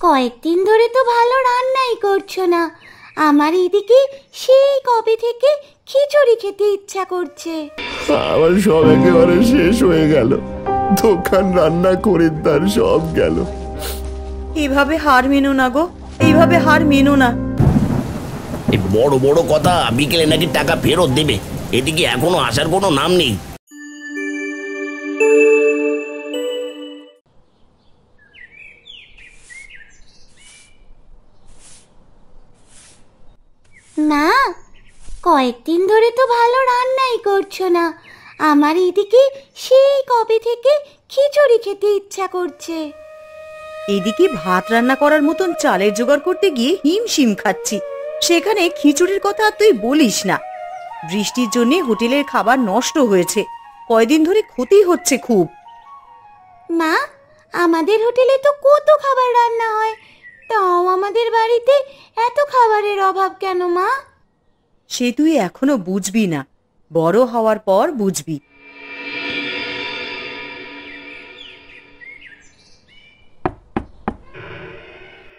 কয়েকদিন ধরে তো ভালো রান্নাই করছো না। আমার এদিকে সেই কবে থেকে খিচুড়ি খেতে ইচ্ছা করছে। আমার সব একেবারে শেষ হয়ে গেল, দোকান, রান্না, খরিদ্দার সব গেল। এইভাবে হার মেনো না গো, এইভাবে হার মেনো না। এই বড় বড় কথা, বিকেলে নাকি টাকা ফেরত দেবে, এদিকে এখনো আসার কোনো নাম নেই। না, কয়েকদিন ধরে তো ভালো রান্নাই করছো না। আমার এদিকে সেই কবে থেকে খিচুড়ি খেতে ইচ্ছা করছে। এদিকে ভাত রান্না করার মতন চালের জোগাড় করতে গিয়ে হিমশিম খাচ্ছি, সেখানে খিচুড়ির কথা তুই বলিস না। বৃষ্টির জন্য হোটেলের খাবার নষ্ট হয়েছে, কয়দিন ধরে ক্ষতি হচ্ছে খুব। মা, আমাদের হোটেলে তো কত খাবার রান্না হয়, তাও আমাদের বাড়িতে এত খাবারের অভাব কেন মা? সে তুই এখনো বুঝবি না, বড় হওয়ার পর বুঝবি।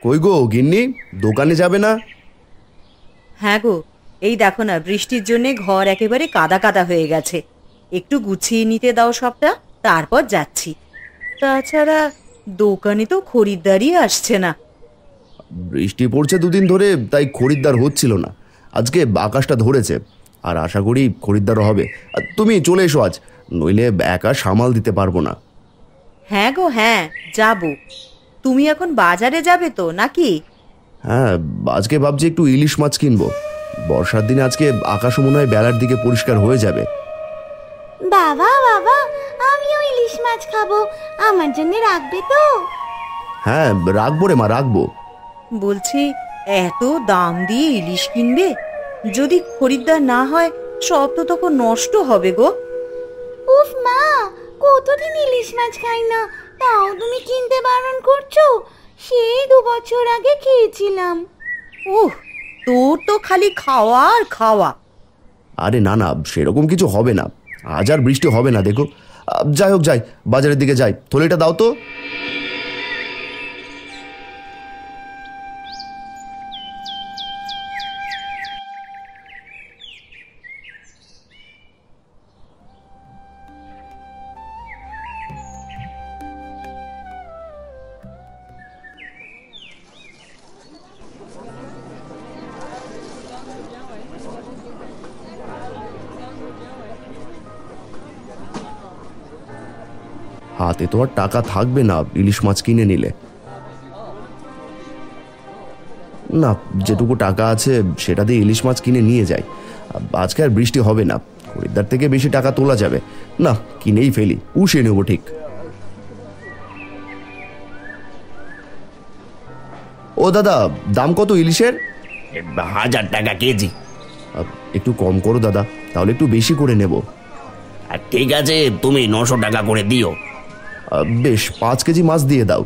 কই গো গিন্নি, দোকানে যাবে না? হ্যাঁ গো, এই দেখো না, বৃষ্টির জন্য ঘর একেবারে কাদা কাদা হয়ে গেছে, একটু গুছিয়ে নিতে দাও সবটা, তারপর যাচ্ছি। তাছাড়া দোকানে তো খরিদ্দারই আসছে না। বৃষ্টি পড়ছে দুদিন ধরে, তাই খরিদ্দার হচ্ছিল না। আজকে আকাশটা ধরেছে, আর আশা করি খরিদ্দার হবে। আর তুমি চলে এসো আজ, নইলে একা সামাল দিতে পারবো না। হ্যাঁ গো হ্যাঁ, যাব। তুমি এখন বাজারে যাবে তো নাকি? হ্যাঁ, আজকে ভাবছি একটু ইলিশ মাছ কিনবো। বর্ষার দিনে আজকে আকাশও মনে হয় বেলার দিকে পরিষ্কার হয়ে যাবে। বাবা বাবা, আমিও ইলিশ মাছ খাবো, আমার জন্য রাখবে তো? হ্যাঁ, রাখবো রে মা, রাখবো। বলছি, এত দাম দিয়ে ইলিশ কিনবে, যদি খরিদ্দার না হয় সব তো তখন নষ্ট হবে গো। উফ মা, কতদিন ইলিশ মাছ খাই না, তাও তুমি কিনতে বারণ করছো? সেই 2 বছর আগে খেয়েছিলাম। উহ, তোর তো খালি খাওয়া আর খাওয়া। আরে না না, সেরকম কিছু হবে না, আজ আর বৃষ্টি হবে না দেখো। যাই হোক, যাই বাজারের দিকে যাই, থলিটা দাও তো। হাতে তো আর টাকা থাকবে না ইলিশ মাছ কিনে নিলে। না, যেটুকু টাকা আছে সেটা দিয়ে ইলিশ মাছ কিনে নিয়ে যাই। আজকে আর বৃষ্টি হবে না, খরিদ্দার থেকে বেশি টাকা তোলা যাবে না, কিনেই ফেলি, পুষিয়ে নেবো ঠিক। ও দাদা, দাম কত ইলিশের? 1000 টাকা কেজি। একটু কম করো দাদা, তাহলে একটু বেশি করে নেব। ঠিক আছে, তুমি 900 টাকা করে দিও। বেশ, 5 কেজি মাছ দিয়ে দাও।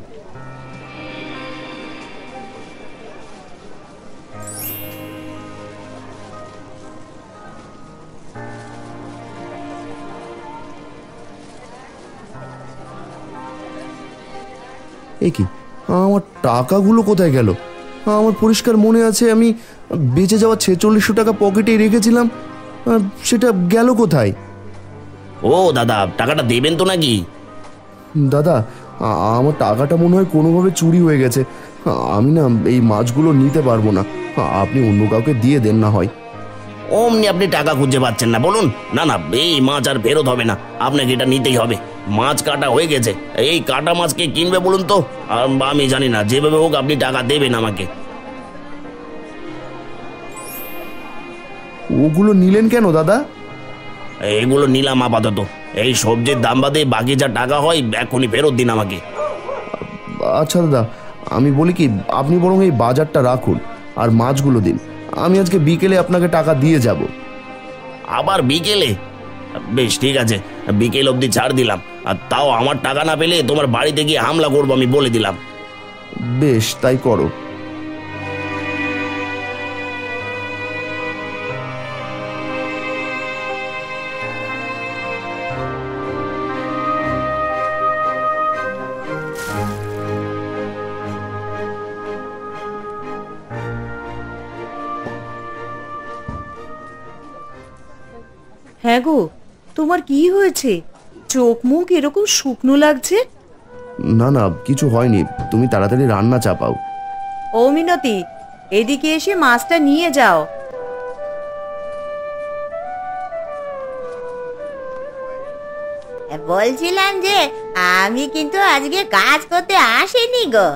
এ কি, আমার টাকাগুলো কোথায় গেল? আমার পরিষ্কার মনে আছে আমি বেঁচে যাওয়া 4600 টাকা পকেটেই রেখেছিলাম, সেটা গেল কোথায়? ও দাদা, টাকাটা দেবেন তো নাকি? দাদা, আমার টাকাটা মনে হয় কোনোভাবে চুরি হয়ে গেছে। আমি না এই মাছগুলো নিতে পারবো না, আপনি অন্য কাউকে দিয়ে দেন না হয়। অমনি আপনি টাকা খুঁজে পাচ্ছেন না বলুন? না না, এই মাছ আর ফেরত হবে না, আপনাকে এটা নিতেই হবে। মাছ কাটা হয়ে গেছে, এই কাটা মাছ কে কিনবে বলুন তো? আমি জানি না, যেভাবে হোক আপনি টাকা দেবেন আমাকে। ওগুলো নিলেন কেন দাদা? এগুলো নিলাম আপাতত, এই সবজির দাম বাদে বাকি যা টাকা হয় এখনই ফেরত দিন আমাকে। আচ্ছা দাদা, আমি বলি কি, আপনি বরং এই বাজারটা রাখুন আর মাছগুলো দিন, আমি আজকে বিকেলে আপনাকে টাকা দিয়ে যাব। আবার বিকেলে? বেশ ঠিক আছে, বিকেল অবধি ছাড় দিলাম, আর তাও আমার টাকা না পেলে তোমার বাড়িতে গিয়ে হামলা করবো, আমি বলে দিলাম। বেশ, তাই করো। হ্যাঁ গো, তোমার কি হয়েছে? চোখ মুখ এরকম শুকনো লাগছে। না না, কিছু হয়নি, তুমি তাড়াতাড়ি রান্না চাপাও। ও মিনতি, এদিকে এসে মাছটা নিয়ে যাও। বলছিলাম যে আমি কিন্তু আজকে কাজ করতে আসিনি গো,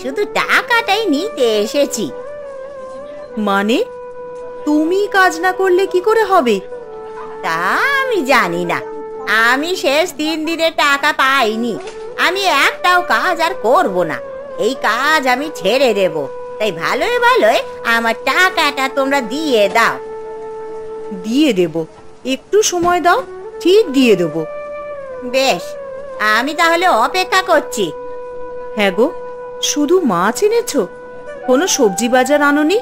শুধু টাকাটাই নিতে এসেছি। মানে তুমি কাজ না করলে কি করে হবে? তা আমি জানি না, আমি শেষ 3 দিনের টাকা পাইনি। আমি একটাও কাজ আর করব না, এই কাজ আমি ছেড়ে দেব। তাই ভালোই ভালোই আমার টাকাটা তোমরা দিয়ে দাও। দিয়ে দেব, একটু সময় দাও, ঠিক দিয়ে দেব। বেশ, আমি তাহলে অপেক্ষা করছি। হ্যাঁ গো, শুধু মাছ এনেছো, কোনো সবজি বাজার আনোনি?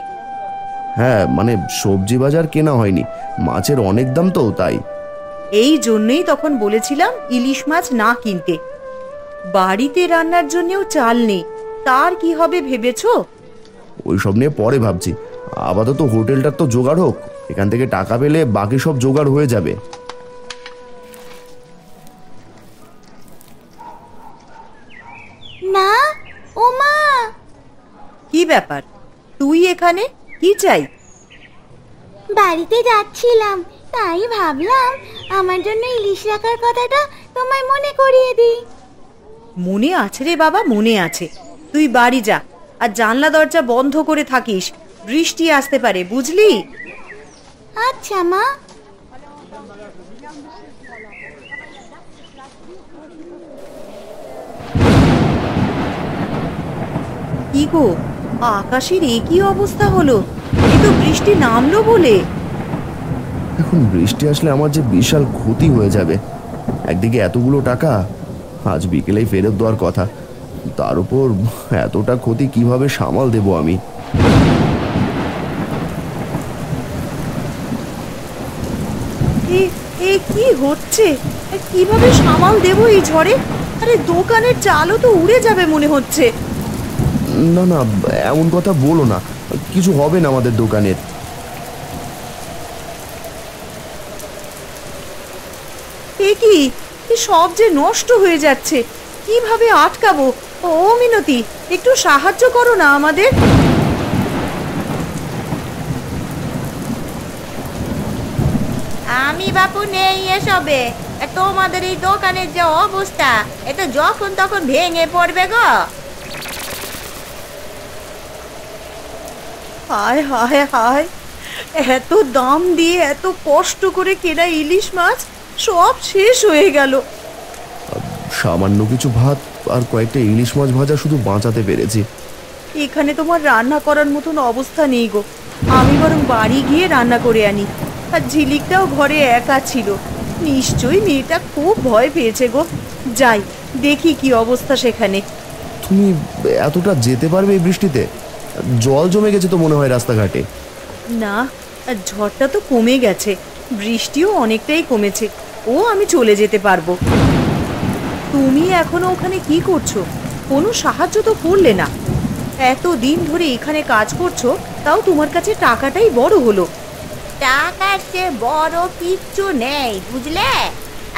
হ্যাঁ, মানে সবজি বাজার কেনা হয়নি, মাছের অনেক দাম তো তাই। এই জন্যই তখন বলেছিলাম ইলিশ মাছ না কিনতে। বাড়িতে রান্নার জন্যও চাল নেই, তার কি হবে ভেবেছো? ওইসব নিয়ে পরে ভাবছি, আপাতত হোটেলটার তো জোগাড় হোক, এখান থেকে টাকা পেলে বাকি সব জোগাড় হয়ে যাবে। মা, ও মা। কি ব্যাপার, তুই এখানে? কি চাই? বাড়িতে যাচ্ছিলাম, তাই ভাবলাম আমার জন্য ইলিশ রাখার কথাটা তোমায় মনে করিয়ে দিই। মনে আছে রে বাবা, মনে আছে। তুই বাড়ি যা, আর জানলা দরজা বন্ধ করে থাকিস, বৃষ্টি আসতে পারে, বুঝলি? আচ্ছা মা। কি গো, আকাশের এ কি অবস্থা হলো? এ তো বৃষ্টি নামলো বলে। এখন বৃষ্টি আসলে আমার যে বিশাল ক্ষতি হয়ে যাবে। একদিকে এতগুলো টাকা আজ বিকেলেই ফেরত দেওয়ার কথা, তার উপর এতটা ক্ষতি কিভাবে সামাল দেব আমি? এ কি হচ্ছে? কিভাবে সামাল দেব এই ঝড়ে? আরে দোকানের চালও তো উড়ে যাবে মনে হচ্ছে। না না, এমন কথা বলো না, কিছু হবে না আমাদের দোকানের। এ কি, সব যে নষ্ট হয়ে যাচ্ছে, কিভাবে আটকাবো? ও মিনতি, একটু সাহায্য করো না আমাদের। আমি বাপু নেই এসবে, তোমাদের এই দোকানের যে অবস্থা, এ তো যখন তখন ভেঙে পড়বে গো। হায় হায় হায়, এত দাম দিয়ে এত কষ্ট করে কেনা ইলিশ মাছ সব শেষ হয়ে গেল। সামান্য কিছু ভাত আর কয়েকটা ইলিশ মাছ ভাজা শুধু বাঁচাতে পেরেছি। এখানে তোমার রান্না করার মতন অবস্থা নেই গো, আমি বরং বাড়ি গিয়ে রান্না করে আনি। আর ঝিলিকটাও ঘরে একা ছিল, নিশ্চয়ই মেয়েটা খুব ভয় পেয়েছে গো। যাই দেখি কি অবস্থা সেখানে। তুমি এতটা যেতে পারবে এই বৃষ্টিতে? জল জমে গেছে তো মনে হয় রাস্তাঘাটে। না, ঝড়টা তো কমে গেছে, বৃষ্টিও অনেকটাই কমেছে, ও আমি চলে যেতে পারবো। তুমি এখনো ওখানে কি করছো? কোনো সাহায্য তো করলে না। এতদিন ধরে এখানে কাজ করছো, তাও তোমার কাছে টাকাটাই বড় হলো। টাকার চেয়ে বড় কিচ্ছু নেই, বুঝলে?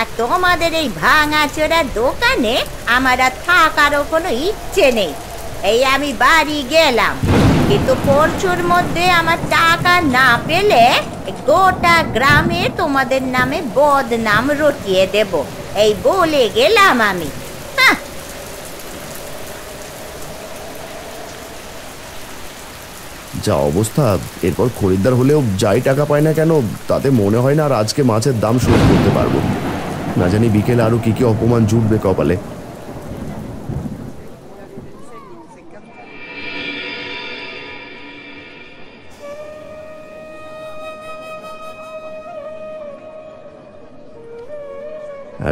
আর তোমাদের এই ভাঙাচোরা দোকানে আমার আর থাকারও কোনো ইচ্ছে নেই। এই আমি বাড়ি গেলাম, কিন্তু পরশুর মধ্যে আমার টাকা না পেলে গোটা গ্রামে তোমাদের নামে বদনাম রটিয়ে দেব, এই বলে গেলাম আমি। যা অবস্থা, এরপর খরিদ্দার হলেও যাই টাকা পায় না কেন, তাতে মনে হয় না আর আজকে মাছের দাম শোধ করতে পারবো। না জানি বিকেলে আরো কি কি অপমান জুটবে কপালে।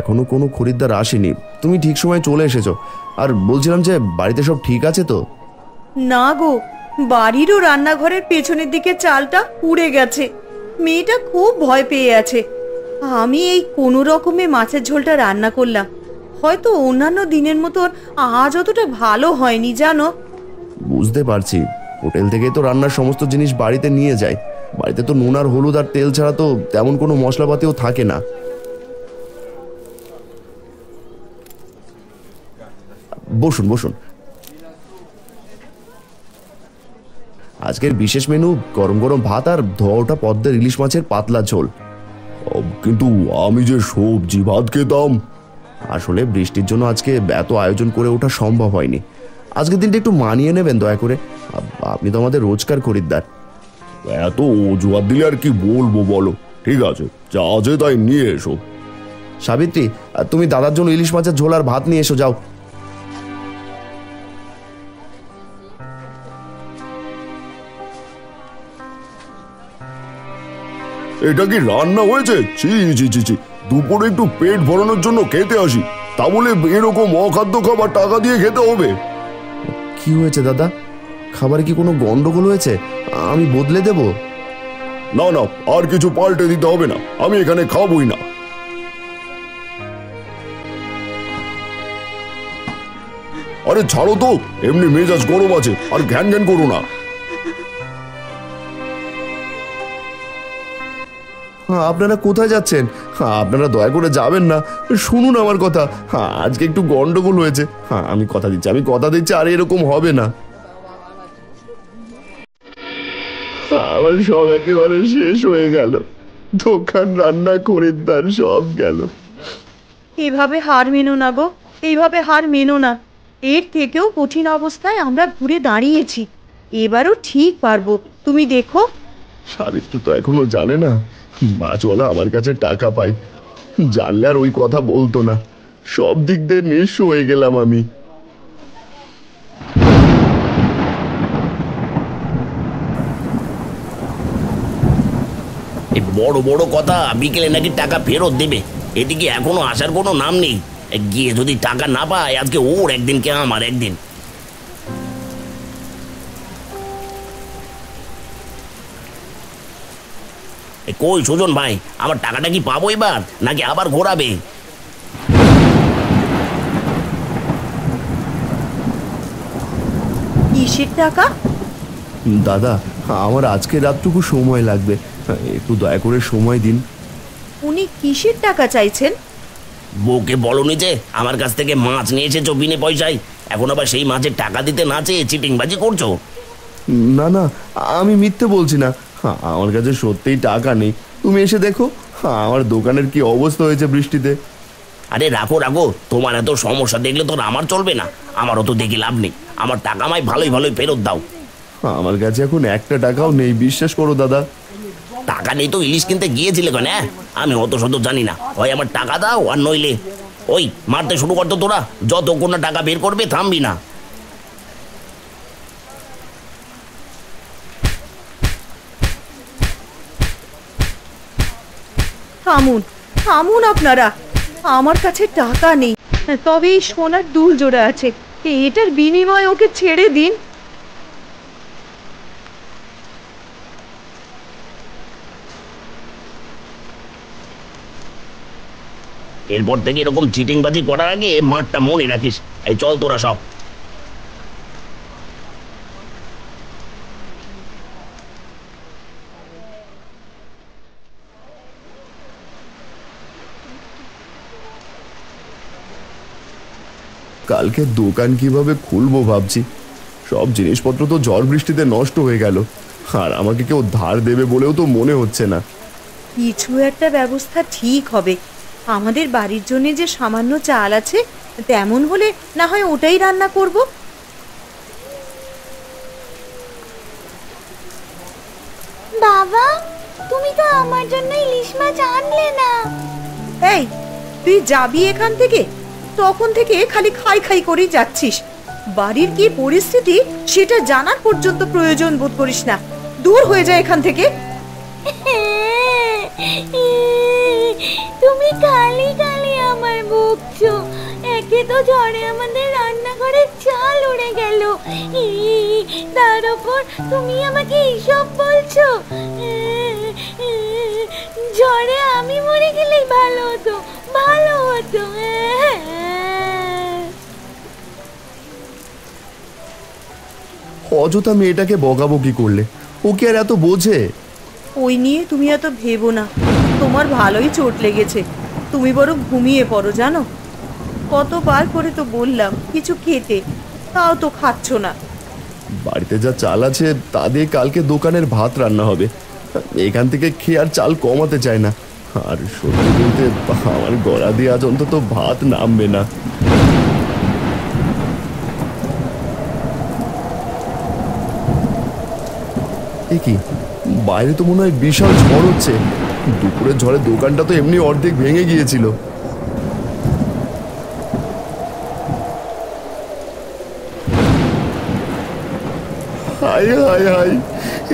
এখনো কোনো খরিদ্দার আসেনি, তুমি ঠিক সময় চলে এসেছো। আর বলছিলাম যে বাড়িতে সব ঠিক আছে তো? না গো, বাড়িরও রান্নাঘরের পেছনের দিকে চালটা উড়ে গেছে, মেয়েটা খুব ভয় পেয়ে আছে। আমি এই কোনো রকমে মাছের ঝোলটা রান্না করলাম, হয়তো অন্যান্য দিনের মতন আজ অতটা ভালো হয়নি জানো। বুঝতে পারছি, হোটেল থেকে তো রান্নার সমস্ত জিনিস বাড়িতে নিয়ে যায়, বাড়িতে তো নুন আর হলুদ আর তেল ছাড়া তো তেমন কোনো মশলাপাতিও থাকে না। বসুন বসুন। আজকের বিশেষ মেনু গরম গরম ভাত আর ধোয়া ওঠা পদ্মের ইলিশ মাছের পাতলা ঝোল। কিন্তু আমি যে সবজি ভাত খেতাম। আসলে বৃষ্টির জন্য আজকে এত আয়োজন করে ওঠা সম্ভব হয়নি। আজকের দিনটা একটু মানিয়ে নেবেন দয়া করে, আপনি তো আমাদের রোজকার খরিদ্দার। এত অজুহাত দিলে আর কি বলবো বলো। ঠিক আছে, যা আছে তাই নিয়ে এসো। সাবিত্রী, তুমি দাদার জন্য ইলিশ মাছের ঝোল আর ভাত নিয়ে এসো, যাও। এটা কি রান্না হয়েছে? ছি ছি ছি ছি, দুপুরে একটু পেট ভরানোর জন্য খেতে আসি, তা বলে এরকম অখাদ্য খাবার টাকা দিয়ে খেতে হবে? কি হয়েছে দাদা? খাবারে কি কোনো গন্ডগোল হয়েছে? আমি বদলে দেব? না না, আর কিছু পাল্টে দিতে হবে না, আমি এখানে খাবই না। আরে ছাড়ো তো, এমনি মেজাজ গরম আছে, আর ঘ্যান ঘ্যান করো না। আপনারা কোথায় যাচ্ছেন? আপনারা দয়া করে যাবেন না, শুনুন আমার কথা। আজকে একটু গন্ডগোল হয়েছে। আমি কথা দিচ্ছি আর এরকম হবে না। আমার সব একেবারে শেষ হয়ে গেল, দোকান, রান্না, খরিদ্দার সব গেল। এভাবে হার মেনো না গো, এইভাবে হার মেনো না। এর থেকেও কঠিন অবস্থায় আমরা ঘুরে দাঁড়িয়েছি, এবারও ঠিক পারবো, তুমি দেখো। সাবিত্রী তো এখনো জানে না মাছওয়ালা আমার কাছে টাকা পাই। জানলে আর ওই কথা বলতো না। সব দিক দিয়ে নিঃস্ব হয়ে গেলাম আমি। এই বড় বড় কথা, বিকেলে নাকি টাকা ফেরত দেবে, এদিকে এখনো আসার কোনো নাম নেই। গিয়ে যদি টাকা না পায়, আজকে ওর একদিন কে আমার একদিন। কই সুজন ভাই, আমার টাকাটা কি পাবো এবার, নাকি আবার ঘোরাবে? কিসের টাকা? দাদা, আমার আজকে রাতটুকু সময় লাগবে, একটু দয়া করে সময় দিন। উনি কিসের টাকা চাইছেন? বউকে বলনি যে আমার কাছ থেকে মাছ নিয়ে এসেছো বিনে পয়সায়, এখন আবার সেই মাছের টাকা দিতে না চেয়ে চিটিংবাজি করছো? না না, আমি মিথ্যে বলছি না, আমার কাছে সত্যিই টাকা নেই। তুমি এসে দেখো আমার দোকানের কি অবস্থা হয়েছে বৃষ্টিতে। আরে রাখো রাখো, তোমার এত সমস্যা দেখলে তো আমার চলবে না, আমারও তো দেখি লাভ নেই। আমার টাকা আমায় ভালোই ভালোই ফেরত দাও। আমার কাছে এখন একটা টাকাও নেই, বিশ্বাস করো দাদা। টাকা নেই তো ইলিশ কিনতে গিয়েছিলে কেন? আমি অত শত জানি না, হয় আমার টাকা দাও আর নইলে ওই মারতে শুরু করতো তোরা, যতক্ষণ না টাকা বের করবে থামবি না। থামুন থামুন আপনারা, আমার কাছে টাকা নেই, তবে এই সোনার দুল জোড়া আছে, এটার বিনিময়ে ওকে ছেড়ে দিন। এরপর থেকে এরকম চিটিংবাজি করার আগে মাঠটা মনে রাখিস। এই চল তোরা সব। কালকে দোকান কিভাবে খুলবো ভাবছি। সব জিনিসপত্র তো ঝড় বৃষ্টিতে নষ্ট হয়ে গেল, আর আমাকে কেউ ধার দেবে বলেও তো মনে হচ্ছে না। কিছু একটা ব্যবস্থা ঠিক হবে। আমাদের বাড়ির জন্য যে সামান্য চাল আছে, তেমন হলে না হয় ওটাই রান্না করব। বাবা, তুমি তো আমার জন্য ইলিশ মাছ আনলে না। এই, তুই যাবি এখান থেকে? তখন থেকে খালি খাই খাই করেই যাচ্ছিস। বাড়ির কি পরিস্থিতি সেটা জানার পর্যন্ত প্রয়োজন বোধ করিস না। দূর হয়ে যায় এখান থেকে। তুমি খালি খালি আমার বকছো। একে তো ঝড়ে আমাদের রান্নাঘরের চাল উড়ে গেল, তার উপর তুমি আমাকে এইসব বলছো। ঝড়ে আমি মরে গেলেই ভালো হতো, ভালো হতো। অযথা মেয়েটাকে বকাবকি করলে, ও কি আর এত বোঝে? ওই নিয়ে তুমি এত ভেবো না। তোমার ভালোই চোট লেগেছে, তুমি বরং ঘুমিয়ে পড়ো জানো। কতবার করে তো বললাম কিছু খেতে, তাও তো খাচ্ছ না। বাড়িতে যা চাল আছে তা দিয়ে কালকে দোকানের ভাত রান্না হবে। এখান থেকে খেয়ে আর চাল কমাতে চায় না। আর সত্যি বলতে আমার গলা দিয়ে আজ অন্তত ভাত নামবে না। এ কি, বাইরে তো মনে হয় বিশাল ঝড় হচ্ছে। দুপুরের ঝড়ে দোকানটা তো এমনি অর্ধেক ভেঙে গিয়েছিল। হাই হাই হাই,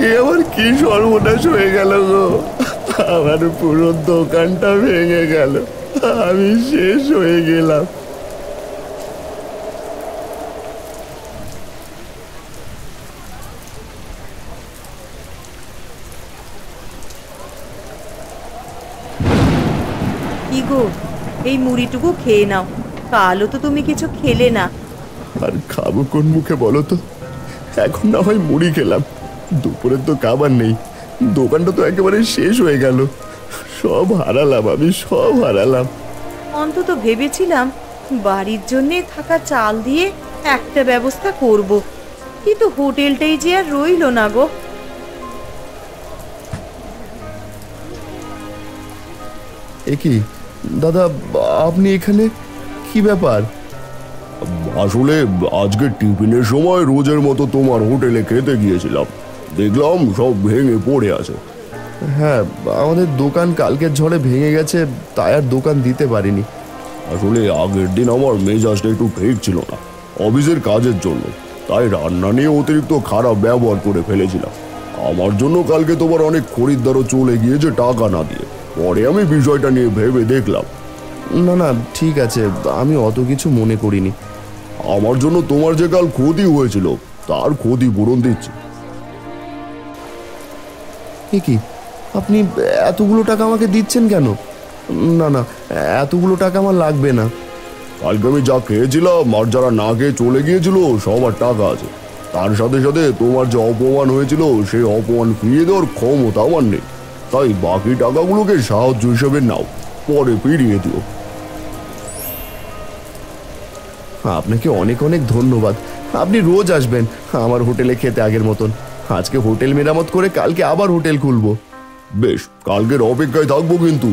এ আমার কি সর্বনাশ হয়ে গেল গো। আমার পুরো দোকানটা ভেঙে গেল, আমি শেষ হয়ে গেলাম। কি গো, এই মুড়িটুকু খেয়ে নাও, কালও তো তুমি কিছু খেলে না। আর খাবো কোন মুখে বলো তো? এখন না হয় মুড়ি খেলাম, দুপুরের তো খাবার নেই। দোকানটা তো একেবারে শেষ হয়ে গেল, সব হারালাম, আমি সব হারালাম। অন্তত ভেবেছিলাম বাড়ির জন্যে থাকা চাল দিয়ে একটা ব্যবস্থা করব, কিন্তু হোটেলটাই যে আর রইল না গো। এ কি দাদা, আপনি এখানে? কি ব্যাপার? আসলে আজকে টিফিনের সময় রোজের মতো তোমার হোটেলে খেতে গিয়েছিলাম, দেখলাম সব ভেঙে পড়ে আছে। হ্যাঁ, আমাদের দোকান কালকের ঝড়ে ভেঙে গেছে, তাই আর দোকান দিতে পারিনি। আসলে আগের দিন আমার মেজাজটা একটু ঠিক ছিল না অফিসের কাজের জন্য, তাই রান্না নিয়ে অতিরিক্ত খারাপ ব্যবহার করে ফেলেছিলাম। আমার জন্য কালকে তোমার অনেক খরিদ্দারও চলে গিয়েছে টাকা না দিয়ে। পরে আমি বিষয়টা নিয়ে ভেবে দেখলাম। না না, ঠিক আছে, আমি অত কিছু মনে করিনি। আমার জন্য তোমার যে কাল ক্ষতি হয়েছিল তার ক্ষতিপূরণ দিচ্ছি। এ কি, আপনি এতগুলো টাকা আমাকে দিচ্ছেন কেন? না না, এতগুলো টাকা আমার লাগবে না। কালকে আমি যা খেয়েছিলাম আর যারা না খেয়ে চলে গিয়েছিল সবার টাকা আছে, তার সাথে সাথে তোমার যে অপমান হয়েছিল সেই অপমান ফিরিয়ে দেওয়ার ক্ষমতা আমার নেই, তাই বাকি টাকাগুলোকে সাহায্য হিসেবে নাও, পরে ফিরিয়ে দিও। আপনাকে অনেক অনেক ধন্যবাদ। আপনি রোজ আসবেন আমার হোটেলে খেতে আগের মতন। আজকে হোটেল মেরামত করে কালকে আবার হোটেল খুলবো। বেশ, কালকের অপেক্ষায় থাকবো কিন্তু।